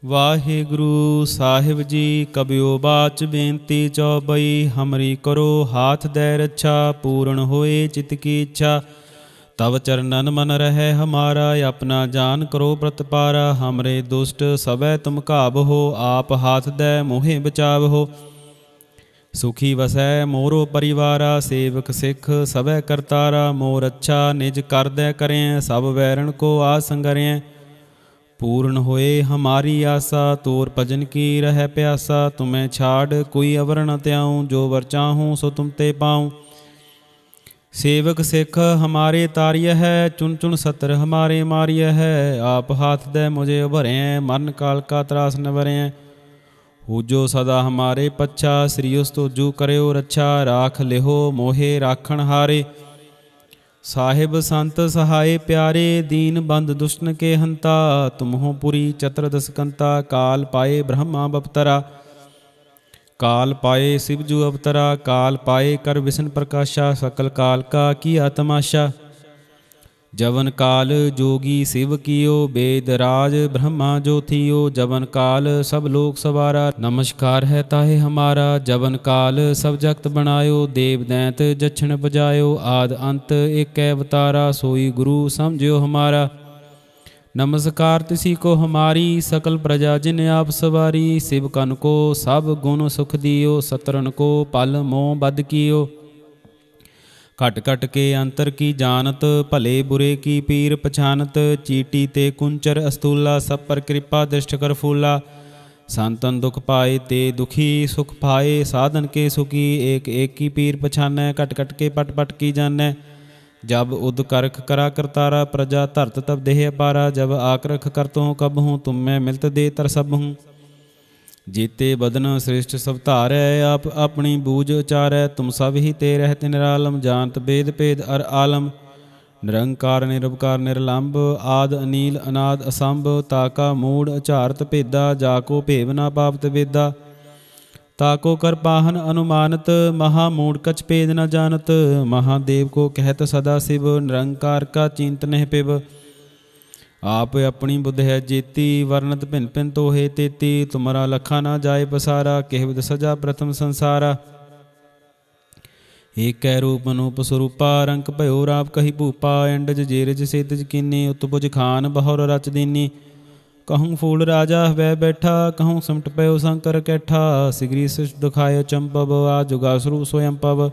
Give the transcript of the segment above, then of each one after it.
ਵਾਹਿਗੁਰੂ ਸਾਹਿਬ ਜੀ। ਕਬਿਓ ਬਾਚ ਬੇਨਤੀ ਚੌਬਈ। ਹਮਰੀ ਕਰੋ ਹਾਥ ਦੈ ਰੱਛਾ, ਪੂਰਨ ਹੋਏ ਚਿਤ ਕੀ ਇੱਛਾ। ਤਵ ਚਰਨਨ ਮਨ ਰਹਿ ਹਮਾਰਾ, ਆਪਣਾ ਜਾਨ ਕਰੋ ਪ੍ਰਤਪਾਰਾ। ਹਮਰੇ ਦੁਸ਼ਟ ਸਭੈ ਤੁਮ ਘਾਬਹੋ, ਆਪ ਹਾਥ ਦੈ ਮੋਹਿ ਬਚਾਵਹੋ। ਸੁਖੀ ਵਸੈ ਮੋਰੋ ਪਰਿਵਾਰਾ, ਸੇਵਕ ਸਿੱਖ ਸਭੈ ਕਰਤਾਰਾ। ਮੋਰ ਅੱਛਾ ਨਿਜ ਕਰਦੈ ਕਰਿਐ, ਸਭ ਵੈਰਣ ਕੋ ਆਸੰਗਰਿਐ। पूर्ण होए हमारी आसा, तोर भजन की रह प्यासा। तुम्हें छाड़ कोई अवर न त्याऊँ, जो वर चाहूँ सो तुम ते पाऊँ। सेवक सिख हमारे तारिय है, चुन चुन सतर हमारे मारिय है। आप हाथ दे मुझे उभरें, मरण काल का त्रास न वरें। हो जो सदा हमारे पच्छा, श्री उस तो जू करो रच्छा। राख लिहो मोहे राखण हारे, साहिब संत सहाय प्यारे। दीन बंद दुष्टन के हंता, तुमहो पुरी चतुर्दश कंता। काल पाए ब्रह्मा बपतरा, काल पाए शिवजू अवतरा। काल पाए कर विष्णु प्रकाशा, सकल काल का किया तमाशा। जवन काल जोगी शिव कियो, वेद राज ब्रह्मा जो थियो। जवन काल सब लोक सवारा, नमस्कार है ताहे हमारा। जवन काल सब जगत बनायो, देव दैंत जछन बजायो। आद अंत एक अवतारा, सोई गुरु समझियो हमारा। नमस्कार तिसी को हमारी, सकल प्रजा जिन आप सवारी। शिव कन को सब गुण सुख दियो, सतरन को पल मोह बद कियो। घट घट के अंतर की जानत, भले बुरे की पीर पछानत। चीटी ते कुंचर अस्तूला, सब पर कृपा दृष्ट कर फूला। संतन दुख पाए ते दुखी, सुख पाए साधन के सुखी। एक एक की पीर पछानै, कट कट के पट पट की जानै। जब उद करख करा करतारा, प्रजा धरत तब देह अपारा। जब आक्रख करतो कब हूँ, तुम मैं मिलत दे तर सब हूँ। जीते बदन श्रेष्ठ सब धारै, आप अपनी बूझ उचारै। तुम सब ही ते रहते निरालम, जानत भेद भेद अर आलम। निरंकार निरवकार निर्लंब, आद अनील अनाद असंभ। ताका मूढ़ अचारत भेदा, जाको भेव ना पावत वेदा। ताको कर पाहन अनुमानत, महामूढ़ कछ भेद न जानत। महादेव को कहत सदा शिव, निरंकार का चिंत नहीं पिब। आप अपनी बुद्ध है जेती, वर्णत भिन्न भिन्न तो है तेती। तुमरा लखा ना जाए पसारा, केहविद सजा प्रथम संसारा। एक कै रूप अनूप स्वरूपा, रंक भयो राप कही भूपा। एंडज जेरज सेतज कीनी, उत्तपुज खान बहुर रच दीनी। कहूँ फूल राजा वह बैठा, कहूँ सिमट पयो शंकर कैठा। सिगरी सृष्ट दुखाय चंपव, आ जुगासुरु स्वयं पव।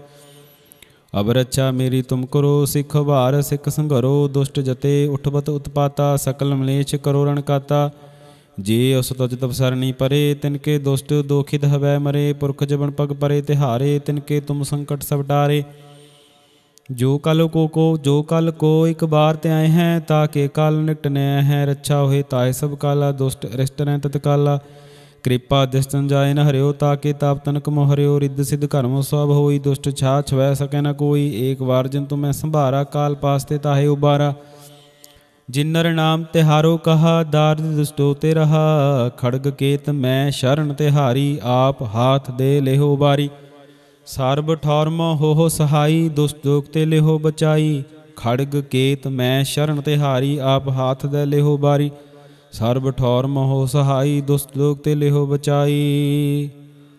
अब रक्षा मेरी तुम करो, सिख भार सिख संघरो। दुष्ट जते उठबत उत्पाता, सकल मलेश करो रणकाता। जे उस तुज तब सरणी परे, तिनके दुष्ट दोखित हवै मरे। पुरख जबन पग परे तिहारे, तिनके तुम संकट सब डारे। जो कल को एक बार त्याए हैं, ताके काल निकट न्याय है। रक्षा होए ताए सब काला, दुष्ट अरिष्ट रहें तत्काला। कृपा दृष्टन जाए न हरियो, ताके ताप तनक मोह हरियो। रिद्ध सिद्ध कर्म सब होई, दुष्ट छा छवै सकै न कोई। एक बार जिन तुम्हें संभारा, काल पासते ताहे उबारा। जिन्नर नाम तिहारो कहा, दारिद्र दुष्टो ते रहा। खड़ग केत मैं शरण तिहारी, आप हाथ दे लेहो उबारी। सर्ब ठौर हो सहाई, दुष्ट दोग ते लेहो बचाई। खड़ग केत मैं शरण तिहारी, आप हाथ दे लेहो उबारी। सर्ब ठौर महो सहाई, दुष्ट दोग ते लेहो बचाई।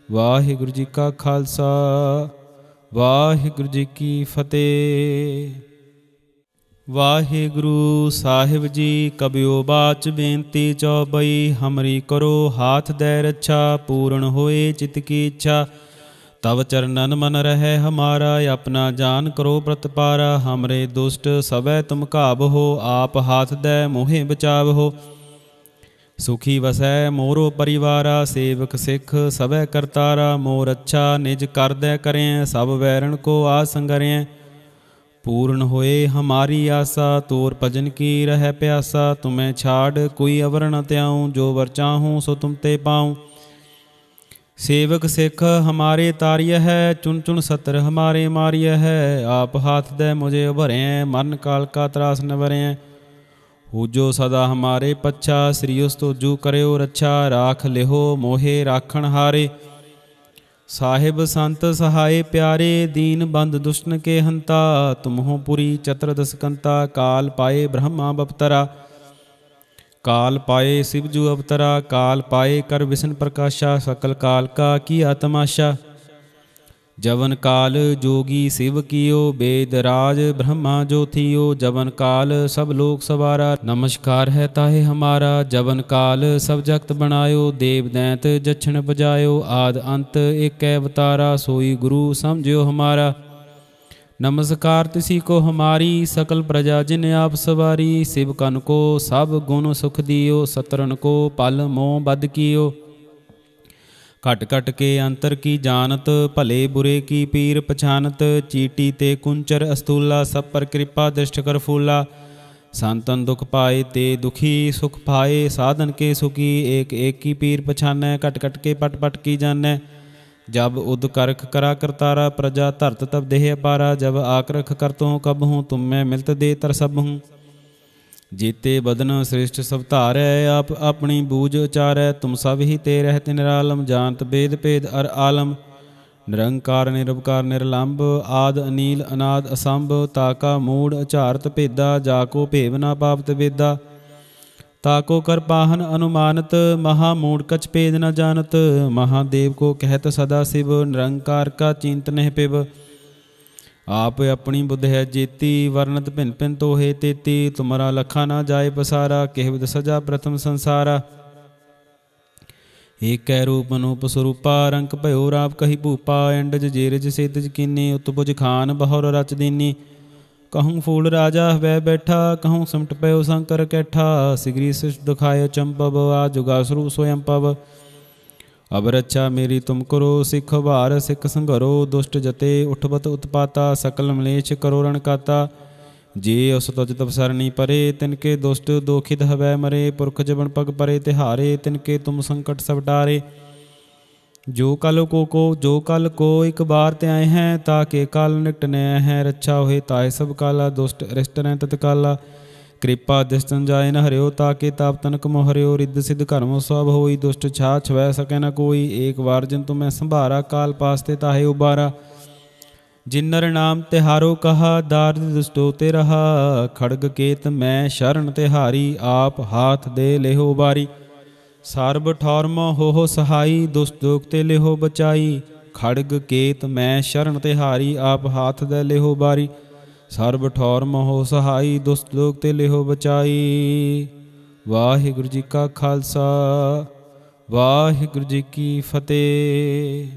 वाहिगुरु जी का खालसा, वाहिगुरु जी की फतेह। वाहिगुरु साहिब जी। कबियो बाच बेनती चौबई। हमरी करो हाथ दे रच्छा, पूर्ण होए चित की इच्छा। तव चरणन मन रहे हमारा, अपना जान करो प्रतपारा। हमरे दुष्ट सभै तुम घाबहो, आप हाथ दे मोहे बचावहो। सुखी वसै मोरो परिवारा, सेवक सिख सभै करतारा। मोर अच्छा निज करदੈ करें, सब वैरण को आसंगरें। पूर्ण होए हमारी आसा, तोर भजन की रह प्यासा। तुम्हें छाड़ कोई अवर न त्याऊँ, जो वर चाहूँ सो तुम ते पाऊँ। सेवक सिख हमारे तारिय है, चुन चुन सतर हमारे मारिय है। आप हाथ दे मुझे उभरें, मरण काल का त्रास न वरें। हो जो सदा हमारे पच्छा, श्री उस तो जू करो रच्छा। राख लिहो मोहे राखण हारे, साहिब संत सहाय प्यारे। दीन बंद दुष्टन के हंता, तुमहो पुरी चतुर्दश कंता। काल पाए ब्रह्मा बपतरा, काल पाए शिवजू अवतरा, काल पाए कर विष्णु प्रकाशा, सकल काल का किया तमाशा। जवन काल जोगी शिव कियो, वेद राज ब्रह्मा जो थियो। जवन काल सब लोक सवारा, नमस्कार है ताहे हमारा। जवन काल सब जगत बनायो, देव दैंत जछन बजायो। आद अंत एक अवतारा, सोई गुरु समझियो हमारा। नमस्कार तिसी को हमारी, सकल प्रजा जिन आप सवारी। शिव कन को सब गुण सुख दियो, सतरन को पल मोह बद कियो। घट घट के अंतर की जानत, भले बुरे की पीर पछानत। चीटी ते कुंचर अस्तूला, सब पर कृपा दृष्ट कर फूला। संतन दुख पाए ते दुखी सुख पाए, साधन के सुखी एक एक की पीर पछानै। घट घट के पट पट की जानै, जब उद करख करा करतारा। प्रजा धरत तब देह अपारा, जब आकरख करतों कब हूँ। तुम मैं मिलत दे तर सब हूँ। जीते बदन श्रेष्ठ सब धारै, आप अपनी बूझ उचारै। तुम सब ही ते रहते निरालम, जानत वेद भेद अर आलम। निरंकार निरवकार निरलंब, आद अनील अनाद असंभ। ताका मूढ़ अचारत भेदा, जाको भेव ना पावत वेदा। ताको कर पाहन अनुमानत, महामूढ़ कछ भेद न जानत। महादेव को कहत सदा शिव, निरंकार का चिंत नह पिब। आप अपनी बुद्ध है जेती, वर्णत भिन्न भिन्न तो है तेती। तुमरा लखा ना जाए पसारा, केहविद सजा प्रथम संसारा। एक कै रूप अनूप स्वरूपा, रंक भयो राप कही भूपा। एंडज जेरज सेतज कीनी, उत्तुज खान बहुर रच दीनी। कहूँ फूल राजा वह बैठा, कहूँ सिमट पयो शंकर कैठा। सिगरी शिष्ट दुखायो चंपव, आ जुगासुरु स्वयं पव। अब रक्षा मेरी तुम करो, सिख भार सिख संघरो। दुष्ट जते उठबत उत्पाता, सकल मलेश करो रणकाता। जे उस तुज तब सरनी परे, तिनके दुष्ट दोखित हवै मरे। पुरख जबन पग परे तिहारे, तिनके तुम संकट सब टारे। जो कल को एक बार ते आए हैं, ताके काल निकट ने हैं। रक्षा होए ताए सब काला, दुष्ट अरिष्ट रहें तत्काला। कृपा दृष्टन जाए न हरियो, ताके ताप तनक मोह हरियो। रिद्ध सिद्ध कर्म सब होई, दुष्ट छाछ वह सके न कोई। एक बार जिन तुम्हें संभारा, काल पासते ताहे उबारा। जिन्नर नाम तिहारो कहा, दारिद्र दुष्टो ते रहा। खड़ग केत मैं शरण तिहारी, आप हाथ दे लेहो बारी। सर्ब ठौरम हो सहाई, दुष्ट दुख ते लेहो बचाई। खड़ग केत मैं शरण तिहारी, आप हाथ दे लेहो बारी। सर्ब ठौरम हो सहाई, दुष्ट दुख ते लेहो बचाई। वाहिगुरु जी का खालसा, वाहिगुरु जी की फतेह।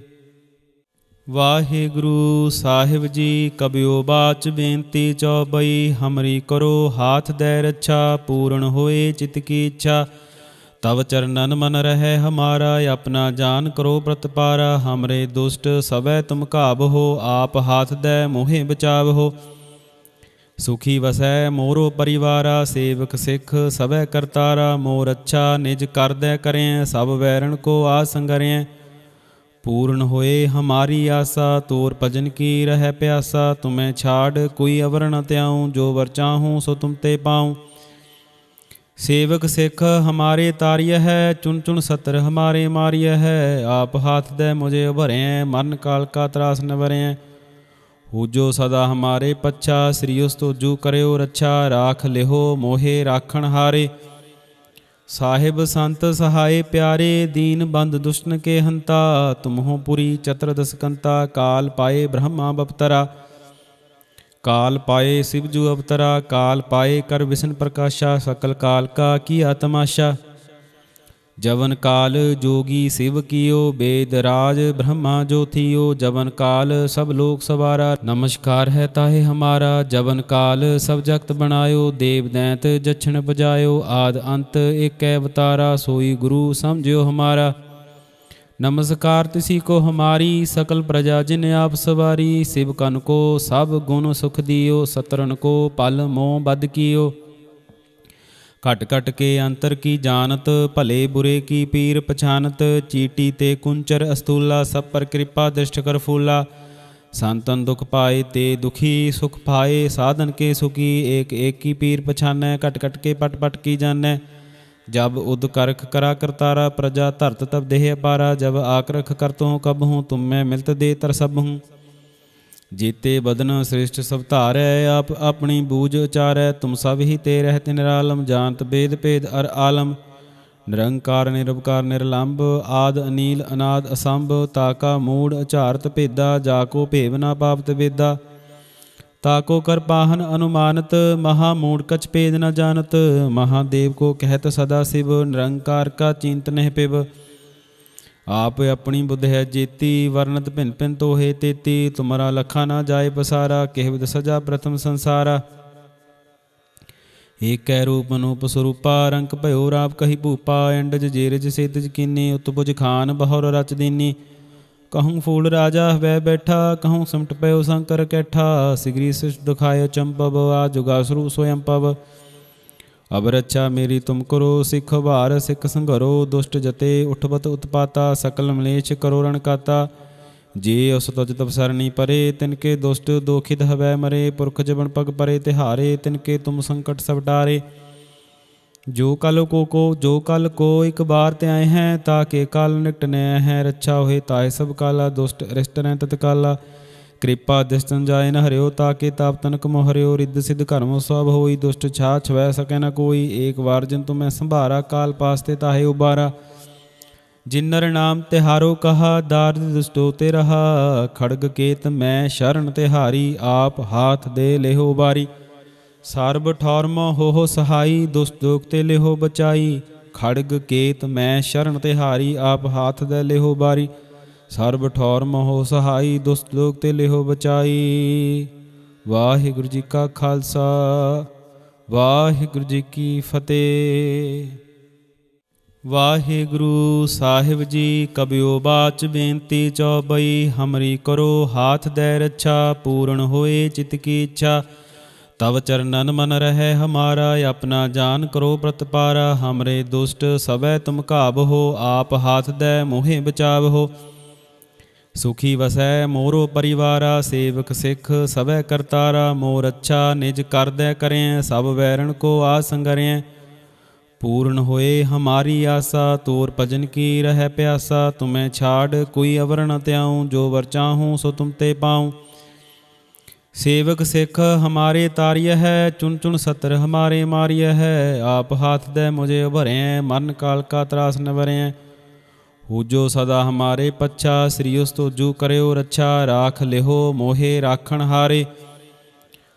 वाहिगुरु साहिब जी कबियो बाच बेनती चौबई। हमरी करो हाथ दे रक्षा, पूर्ण होए चित की इच्छा। तव चरणन मन रहे हमारा, अपना जान करो प्रतपारा। हमरे दुष्ट सबे तुम काब हो, आप हाथ दे मोहे बचाव हो। सुखी वसै मोरो परिवारा, सेवक सिख सबे करतारा। मोर अच्छा निज कर दे करें, सब वैरण को आसंगरें। पूर्ण होए हमारी आशा, तोर भजन की रह प्यासा। तुम्हें छाड़ कोई अवर न त्याऊँ, जो वर चाहूँ सो तुम ते पाऊँ। सेवक सिख हमारे तारिय है, चुन चुन सतर हमारे मारिय है। आप हाथ दे मुझे उभरें, मरण काल का त्रास न बरें। हो जो सदा हमारे पच्छा, श्रीयुस तो जू करयो रक्षा। राख लिहो मोहे राखण हारे, साहिब संत सहाय प्यारे। दीन बंद दुष्टन के हंता, तुम हो पुरी चतुर्दश कंता। काल पाए ब्रह्मा बपतरा, काल पाए शिवजू अवतरा। काल पाए कर विष्णु प्रकाशा, सकल काल का किया तमाशा। जवन काल जोगी शिव कियो, वेद राज ब्रह्मा जो थियो। जवन काल सब लोक सवारा, नमस्कार है ताहे हमारा। जवन काल सब जगत बनायो, देव दैंत जछन बजायो। आद अंत एक अवतारा, सोई गुरु समझियो हमारा। नमस्कार तिसी को हमारी, सकल प्रजा जिन आप सवारी। शिव कन को सब गुण सुख दियो, सतरन को पल मोह बद कियो। घट घट के अंतर की जानत, भले बुरे की पीर पछानत। चीटी ते कुंचर अस्तूला, सब पर कृपा दृष्ट कर फूला। संतन दुख पाए ते दुखी सुख पाए, साधन के सुखी एक एक की पीर पछानै। घट घट के पट पट की जानै, जब उद करख करा करतारा। प्रजा धरत तब देह अपारा, जब आकरख करतों कब हूँ। तुम मैं मिलत दे तर सब हूँ। ਜੀਤੇ ਬਦਨ ਸ੍ਰਿਸ਼ਟ ਸਭ ਧਾਰੈ ਆਪ ਆਪਣੀ ਬੂਝ ਉਚਾਰੈ ਤੁਮ ਸਭ ਹੀ ਤੇ ਰਹਿਤ ਨਿਰਾਲਮ ਜਾਣਤ ਬੇਦ ਭੇਦ ਅਰ ਆਲਮ ਨਿਰੰਕਾਰ ਨਿਰਵਕਾਰ ਨਿਰਲੰਭ ਆਦ ਅਨੀਲ ਅਨਾਦ ਅਸੰਭ ਤਾਕਾ ਮੂੜ ਉਚਾਰਤ ਭੇਦਾ ਜਾ ਕੋ ਭੇਵ ਨਾ ਪਾਪਤ ਵੇਦਾ ਤਾਕੋ ਕਰ ਪਾਹਨ ਅਨੁਮਾਨਤ ਮਹਾ ਮੂੜ ਕਛ ਭੇਦ ਨ ਜਾਣਤ ਮਹਾਦੇਵ ਕੋ ਕਹਿਤ ਸਦਾ ਸਿਵ ਨਿਰੰਕਾਰ ਕਾ ਚਿੰਤ ਨਹਿ ਪਿਵ ਆਪ ਆਪਣੀ ਬੁੱਧ ਹੈ ਜੇਤੀ ਵਰਨਤ ਭਿੰਨ ਭਿੰਨ ਤੋਹੇ ਤੇਤੀ ਤੁਮਰਾ ਲਖਾ ਨਾ ਜਾਏ ਪਸਾਰਾ ਕਿਹ ਵਿਦ ਸਜਾ ਪ੍ਰਥਮ ਸੰਸਾਰਾ ਏਕੈ ਰੂਪ ਅਨੂਪ ਸਰੂਪਾ ਰੰਕ ਭਇਓ ਰਾਪ ਕਹੀ ਭੂਪਾ ਐਂਡਜ ਜੇਰਜ ਸੇਤਜ ਕੀਨੀ ਉਤਪੁਜ ਖਾਨ ਬਹੁਰ ਰਚ ਦੀਨੀ कहूँ फूल राजा वह बैठा कहूँ सिमट पयो शंकर कैठा सिगरी सृष्ट दुखाय चंपव आ जुगासुरु स्वयं पव अब रक्षा मेरी तुम करो सिख भार सिख संघरो दुष्ट जते उठबत उत्पाता सकल मलेश करो रणकाता जे उस तुज तब सरनी परे तिनके दुष्ट दोखित हवै मरे पुरख जबन पग परे तिहारे तिनके तुम संकट सब टारे जो कल को एक बार ते आए हैं ताके काल निकट न है रक्षा होए ताए सब काला दुष्ट अरिष्ट रहें तत्काला कृपा दिस्तन जाए न हरियो ताके ताप तनक मोहरियो रिद्ध सिद्ध कर्म सब होई दुष्ट छा छवै सकै न कोई एक बार जिन तुम्हें संभारा काल पासते ताहे उबारा जिन नर नाम तिहारो कहा दार्द दुष्टो ते रहा खड़ग केत मैं शरण तिहारी आप हाथ दे लेहो बारी ਸਰਬ ਠੌਰਮ ਹੋ ਸਹਾਈ ਦੁਸ਼ਟ ਦੋਖ ਤੇ ਲਿਹੋ ਬਚਾਈ ਖੜਗ ਕੇਤ ਮੈਂ ਸ਼ਰਨ ਤਿਹਾਰੀ ਆਪ ਹਾਥ ਦੇ ਲਿਹੋ ਬਾਰੀ ਸਰਬ ਠੌਰਮ ਹੋ ਸਹਾਈ ਦੁਸ਼ਟ ਦੋਖ ਤੇ ਲਿਹੋ ਬਚਾਈ। ਵਾਹਿਗੁਰੂ ਜੀ ਕਾ ਖਾਲਸਾ ਵਾਹਿਗੁਰੂ ਜੀ ਕੀ ਫਤਿਹ। ਵਾਹਿਗੁਰੂ ਸਾਹਿਬ ਜੀ ਕਬਿਓ ਬਾਚ ਬੇਨਤੀ ਚੌਬਈ ਹਮਰੀ ਕਰੋ ਹਾਥ ਦੇ ਰੱਛਾ ਪੂਰਨ ਹੋਏ ਚਿਤ ਕੀ ਇੱਛਾ तव चरणन मन रहे हमारा अपना जान करो प्रतपारा हमरे दुष्ट सबै तुम काब हो आप हाथ दे मोहे बचाव हो सुखी वसै मोरो परिवारा सेवक सिख सबै करतारा मोर अच्छा निज कर दे करें सब वैरण को आसंगरें पूर्ण होए हमारी आशा तोर भजन की रह प्यासा तुम्हें छाड़ कोई अवर न त्याऊँ जो वर चाहूँ सो तुम ते पाऊँ सेवक सिख हमारे तारिय है चुन चुन सत्र हमारे मारिय है आप हाथ दे मुझे उभरें मरण काल का त्रास न भरें हो जो सदा हमारे पच्छा श्रीयुस तो जू करयो रक्षा राख लिहो मोहे राखण हारे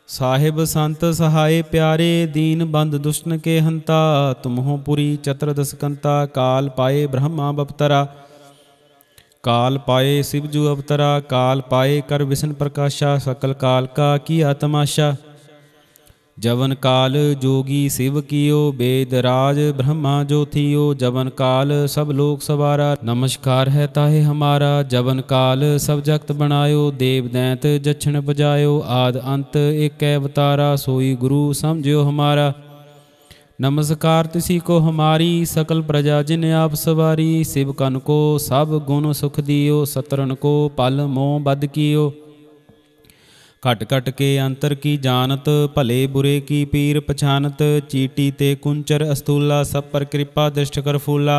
साहिब संत सहाय प्यारे दीन बंद दुष्टन के हंता तुम हो पुरी चतुर्दश कंता काल पाए ब्रह्मा बपतरा काल पाए शिवजू अवतरा काल पाए कर विष्णु प्रकाशा सकल काल का किया तमाशा जवन काल जोगी शिव कियो वेद राज ब्रह्मा जो थियो जवन काल सब लोक सवारा नमस्कार है ताहे हमारा जवन काल सब जगत बनायो देव दैंत जक्षण बजायो आद अंत एक अवतारा सोई गुरु समझियो हमारा नमस्कार तिसी को हमारी सकल प्रजा जिन आप सवारी शिव कन को सब गुण सुख दियो सतरन को पल मोह बद कियो घट घट के अंतर की जानत भले बुरे की पीर पछानत चीटी ते कुंचर अस्तूला सब पर कृपा दृष्ट कर फूला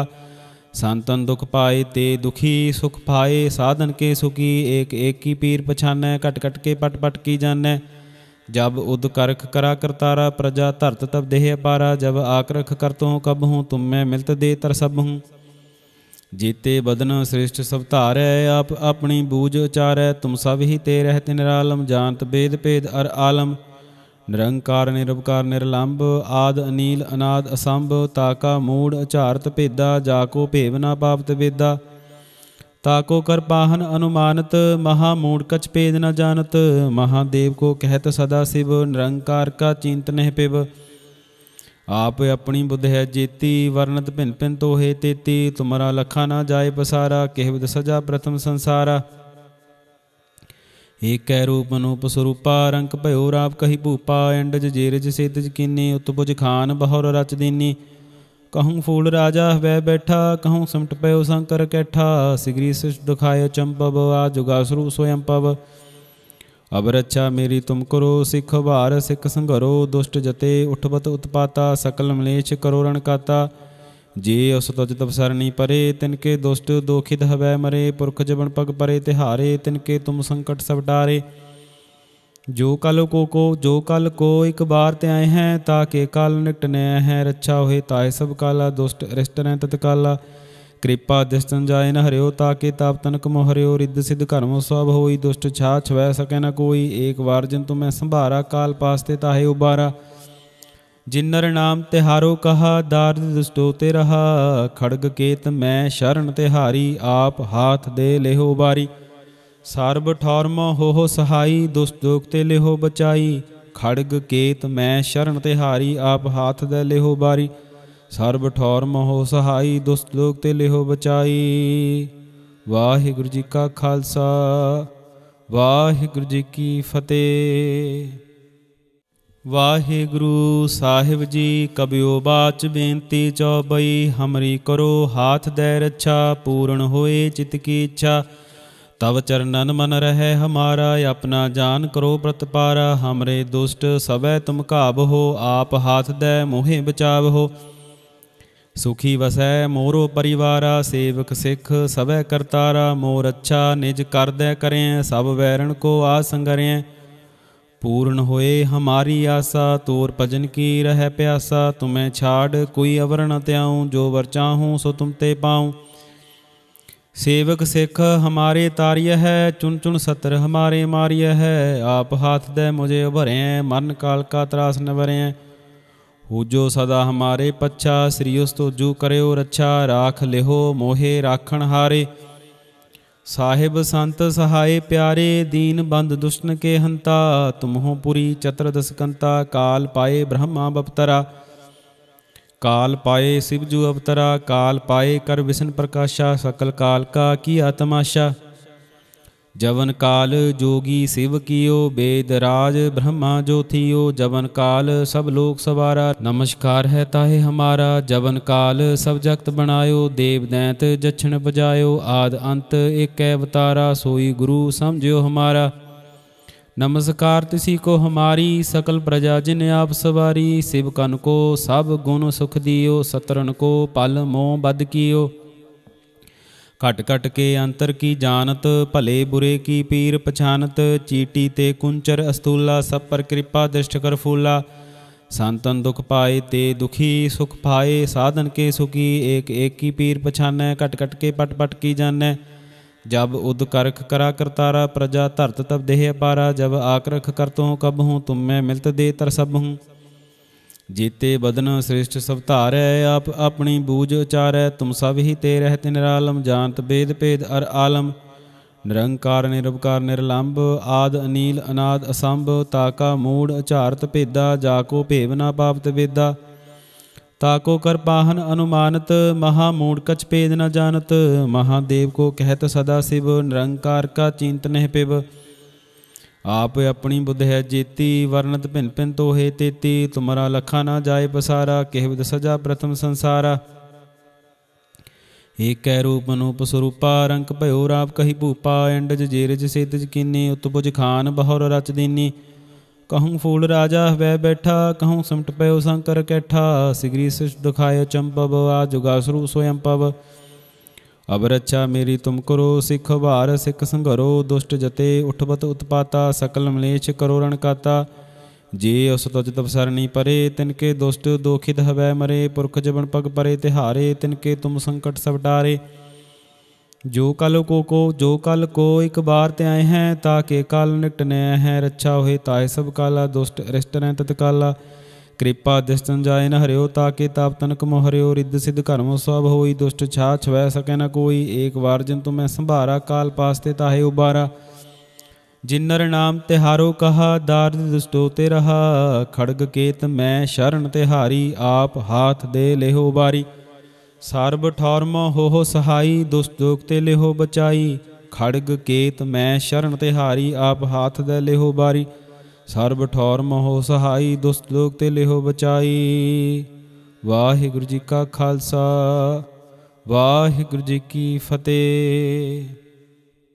संतन दुख पाए ते दुखी सुख पाए साधन के सुखी एक एक की पीर पछानै घट घट के पट पट की जानै जब उद करख करा करतारा प्रजा धरत तब देह अपारा जब आक्रख करतो हूँ कब हूँ तुम मैं मिलत दे तर सब हूँ जीते बदन श्रेष्ठ सब धारै आप अपनी बूझ उचारै तुम सब ही ते रहत निरालम जानत बेद भेद अर आलम निरंकार निरवकार निरलंभ आद अनील अनाद असंभ ताका मूड़ उचारत भेदा जाको भेव ना पापत वेदा ताको कर पाहन अनुमानत महा मूढ़ कछ भेद न जानत महादेव को कहत सदा शिव निरंकार का चिंत नह पिव आप अपनी बुद्ध है जेती वर्णत भिन्न भिन्न तोहे तेती तुमरा लखा ना जाए पसारा किह विद सजा प्रथम संसारा ਏਕੈ ਰੂਪ ਅਨੂਪ ਸਰੂਪਾ ਰੰਕ ਭਇਓ ਰਾਪ ਕਹੀ ਭੂਪਾ ਐਂਡਜ ਜੇਰਜ ਸੇਤਜ ਕੀਨੀ ਉਤਪੁਜ ਖਾਨ ਬਹੁਰ ਰਚ ਦੀਨੀ कहूँ फूल राजा वह बैठा कहूँ सिमट पयो शंकर कैठा सिगरी सृष्ट दुखाय चंपव आ जुगासुरु स्वयं पव अब रक्षा मेरी तुम करो सिख भार सिख संघरो दुष्ट जते उठबत उत्पाता सकल मलेश करो रणकाता जे उस तुज तब सरनी परे तिनके दुष्ट दोखित हवै मरे पुरख जबन पग परे तिहारे तिनके तुम संकट सब टारे जो कल को एक बार ते आए हैं, ताके काल निकटने हैं। रक्षा होए ताए सब काला, दुष्ट अरिष्ट रहें तत्काला। कृपा दृष्टन जाए न हरियो, ताके ताप तनक मोह हरियो। रिद्ध सिद्ध कर्म सब होई, दुष्ट छा छवै सकै न कोई। एक बार जिन तुम्हें संभारा, काल पासते ताहे उबारा। जिन्नर नाम तिहारो कहा, दारिद्र दुष्टो ते रहा। खड़ग केत मैं शरण तिहारी, आप हाथ दे लेहो बारी। ਸਰਬ ਠੌਰਮ ਹੋ ਸਹਾਈ, ਦੁਸ਼ਟ ਦੋਖ ਤੇ ਲਿਹੋ ਬਚਾਈ। ਖੜਗ ਕੇਤ ਮੈਂ ਸ਼ਰਨ ਤਿਹਾਰੀ, ਆਪ ਹਾਥ ਦੇ ਲਿਹੋ ਬਾਰੀ। ਸਰਬ ਠੌਰਮ ਹੋ ਸਹਾਈ, ਦੁਸ਼ਟ ਦੋਖ ਤੇ ਲਿਹੋ ਬਚਾਈ। ਵਾਹਿਗੁਰੂ ਜੀ ਕਾ ਖਾਲਸਾ, ਵਾਹਿਗੁਰੂ ਜੀ ਕੀ ਫਤਿਹ। ਵਾਹਿਗੁਰੂ ਸਾਹਿਬ ਜੀ ਕਬਿਓ ਬਾਚ ਬੇਨਤੀ ਚੌਬਈ। ਹਮਰੀ ਕਰੋ ਹਾਥ ਦੈ ਰੱਛਾ, ਪੂਰਨ ਹੋਏ ਚਿਤ ਕੀ ਇੱਛਾ। तब चरणन मन रहे हमारा, अपना जान करो प्रतपारा। हमरे दुष्ट सबै तुम घाव हो, आप हाथ दे मोहे बचाव हो। सुखी वसै मोरो परिवारा, सेवक सिख सबै करतारा। मोर अच्छा निज कर दे करें, सब वैरण को आसंगरें। पूर्ण होए हमारी आशा, तोर भजन की रह प्यासा। तुम्हें छाड़ कोई अवर न त्याऊँ, जो वर चाहूँ सो तुम ते पाऊँ। सेवक सिख हमारे तारिय है, चुन चुन सत्र हमारे मारिय है। आप हाथ दे मुझे उभरें, मरण काल का त्रास न भरें। हो जो सदा हमारे पच्छा, श्रीयुस तो जू करो रक्षा। राख लिहो मोहे राखण हारे, साहिब संत सहाय प्यारे। दीन बंद दुष्टन के हंता, तुम हो पुरी चतुर्दश कंता। काल पाए ब्रह्मा बपतरा, काल पाए शिवजू अवतरा। काल पाए कर विष्णु प्रकाशा, सकल काल का किया तमाशा। जवन काल जोगी शिव कियो, वेद राज ब्रह्मा जो थियो। जवन काल सब लोक सवारा, नमस्कार है ताहे हमारा। जवन काल सब जगत बनायो, देव दैंत जछन बजायो। आद अंत एक अवतारा, सोई गुरु समझियो हमारा। नमस्कार तिसी को हमारी, सकल प्रजा जिन आप सवारी। शिव कन को सब गुण सुख दियो, सतरन को पल मोह बद कियो। घट घट के अंतर की जानत, भले बुरे की पीर पछानत। चीटी ते कुंचर अस्तूला, सब पर कृपा दृष्ट कर फूला। संतन दुख पाए ते दुखी, सुख पाए साधन के सुखी। एक एक की पीर पछानै, कट कट के पट पट की जानै। जब उद करख करा करतारा, प्रजा धरत तब देह अपारा। जब आक्रख करतों कब हूँ, तुम मैं मिलत दे तर सब हूँ। जीते बदन श्रेष्ठ सब धारै, आप अपनी बूझ उचारै। तुम सब ही ते रहते निरालम, जानत वेद भेद अर आलम। निरंकार निरवकार निरलंब, आद अनील अनाद असंभ। ताका मूढ़ अचारत भेदा, जाको भेव ना पावत वेदा। ताको कर पाहन अनुमानत, महामूढ़ कछ भेद न जानत। महादेव को कहत सदा शिव, निरंकार का चिंत नह पिब। आप अपनी बुद्ध है जेती, वर्णत भिन्न भिन्न तो है तेती। तुमरा लखा ना जाए पसारा, केहविद सजा प्रथम संसारा। एक कै रूप अनूप स्वरूपा, रंक भयो राप कही भूपा। एंडज जेरज सेतज कीनी, उत्तपुज खान बहुर रच दीनी। कहूँ फूल राजा वह बैठा, कहूँ सिमट पयो शंकर कैठा। सिगरी शिष्ट दुखायो चंपव, आज जुगासुरु स्वयं पव। अब रक्षा मेरी तुम करो, सिख भार सिख संघरो। दुष्ट जते उठबत उत्पाता, सकल मलेश करो रणकाता। जे उस तुज तब सरनी परे, तिनके दुष्ट दोखित हवै मरे। पुरख जबन पग परे तिहारे, तिनके तुम संकट सब टारे। जो कल को एक बार ते आए हैं, ताके काल निकटने हैं। रक्षा होए ताए सब काला, दुष्ट अरिष्ट रहें तत्काला। कृपा दृष्टन जाए न हरियो, ताके ताप तनक मोह हरियो। रिद्ध सिद्ध कर्म सब होई, दुष्ट छा छवै सकै न कोई। एक बार जिन तुम्हें संभारा, काल पासते ताहे उबारा। जिन्नर नाम तिहारो कहा, दारिद्र दुष्टो ते रहा। खड़ग केत मैं शरण तिहारी, आप हाथ दे लेहो बारी। ਸਰਬ ਠੌਰਮ ਹੋ ਸਹਾਈ, ਦੁਸ਼ਟ ਦੋਖ ਤੇ ਲਿਹੋ ਬਚਾਈ। ਖੜਗ ਕੇਤ ਮੈਂ ਸ਼ਰਨ ਤਿਹਾਰੀ, ਆਪ ਹਾਥ ਦੇ ਲਿਹੋ ਬਾਰੀ। ਸਰਬ ਠੌਰਮ ਹੋ ਸਹਾਈ, ਦੁਸ਼ਟ ਦੋਖ ਤੇ ਲਿਹੋ ਬਚਾਈ। ਵਾਹਿਗੁਰੂ ਜੀ ਕਾ ਖਾਲਸਾ, ਵਾਹਿਗੁਰੂ ਜੀ ਕੀ ਫਤਿਹ।